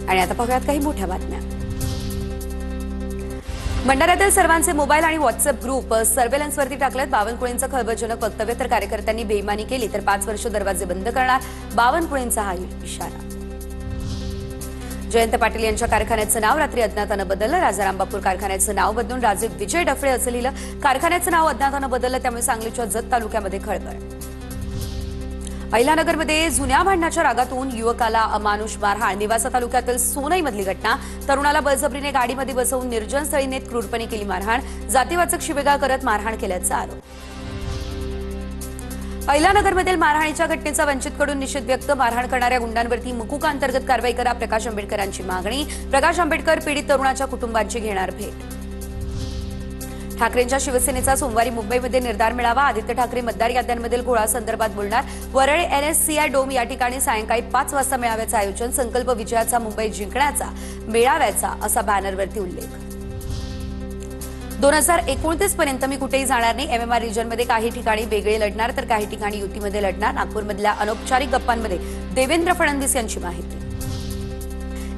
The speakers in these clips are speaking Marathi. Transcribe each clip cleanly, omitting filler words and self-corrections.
आणि आता पाहूयात काही मोठ्या बातम्या। भंडाऱ्यातील सर्वांचे मोबाईल आणि व्हॉट्सअप ग्रुप सर्वेलन्सवरती टाकलेत। बावनकुळेंचं खळबळजनक वक्तव्य तर कार्यकर्त्यांनी बेईमानी केली तर 5 वर्ष दरवाजे बंद करणार, बावनकुळेंचा हा इशारा। जयंत पाटील यांच्या कारखान्याचं नाव रात्री अज्ञातानं बदललं। राजारामबापूर कारखान्याचं नाव बदलून राजे विजय डफळे असं लिहिलं। कारखान्याचं नाव अज्ञातानं बदललं त्यामुळे सांगलीच्या जत तालुक्यामध्ये खळबळ। अहिल्यानगरमध्ये जुन्या भांडणाच्या रागातून युवकाला अमानुष मारहाण। निवासा तालुक्यातील सोनईमधली घटना। तरुणाला बळजबरीने गाडीमध्ये बसवून निर्जन स्थळी नेत क्रूरपणे केली मारहाण। जातीवाचक शिवेगाळ करत मारहाण केल्याचा आरोप। अहिल्यानगरमधील मारहाणीच्या घटनेचा वंचितकडून निषेध व्यक्त। मारहाण करणाऱ्या गुंडांवरती मुकुका अंतर्गत कारवाई करा, प्रकाश आंबेडकरांची मागणी। प्रकाश आंबेडकर पीडित तरुणाच्या कुटुंबांची घेणार भेट। ठाकरेंच्या शिवसेनेचा सोमवारी मुंबईमध्ये निर्धार मेळावा। आदित्य ठाकरे मतदार याद्यांमधील घोळासंदर्भात बोलणार। वरळी NSCI डोम या ठिकाणी सायंकाळी 5 वाजता मेळाव्याचं आयोजन। संकल्प विजयाचा, मुंबई जिंकण्याचा, मेळाव्याचा असा बॅनरवरती उल्लेख। 2029 पर्यंत मी कुठेही जाणार नाही। MMR रिजनमध्ये काही ठिकाणी वेगळे लढणार तर काही ठिकाणी युतीमध्ये लढणार। नागपूरमधल्या अनौपचारिक गप्पांमध्ये देवेंद्र फडणवीस यांची माहिती।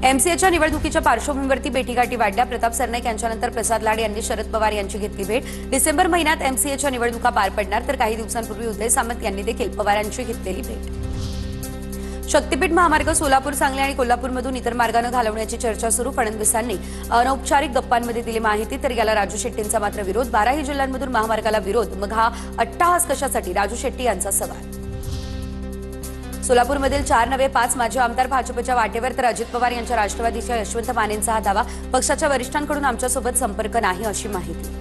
MCAच्या निवडणुकीच्या पार्श्वभूमीवरती भेटीगाठी वाढल्या। प्रताप सरनाईक यांच्यानंतर प्रसाद लाड यांनी शरद पवार यांची घेतली भेट। डिसेंबर महिन्यात MCAच्या निवडणुका पार पडणार तर काही दिवसांपूर्वी उदय सामंत यांनी देखील पवारांची घेतलेली भेट। शक्तीपीठ महामार्ग सोलापूर, सांगली आणि कोल्हापूरमधून इतर मार्गाने घालवण्याची चर्चा सुरू। फडणवीसांनी अनौपचारिक गप्पांमध्ये दिली माहिती तर याला राजू शेट्टींचा मात्र विरोध। 12ही जिल्ह्यांमधून महामार्गाला विरोध, मग हा अट्टाहास कशासाठी? राजू शेट्टी यांचा सवाल। सोलापूरमधील 4 नवे 5 माजी आमदार भाजपच्या वाटेवर तर अजित पवार यांच्या राष्ट्रवादीच्या यशवंत मानेंचा हा दावा। पक्षाच्या वरिष्ठांकडून आमच्यासोबत संपर्क नाही अशी माहिती।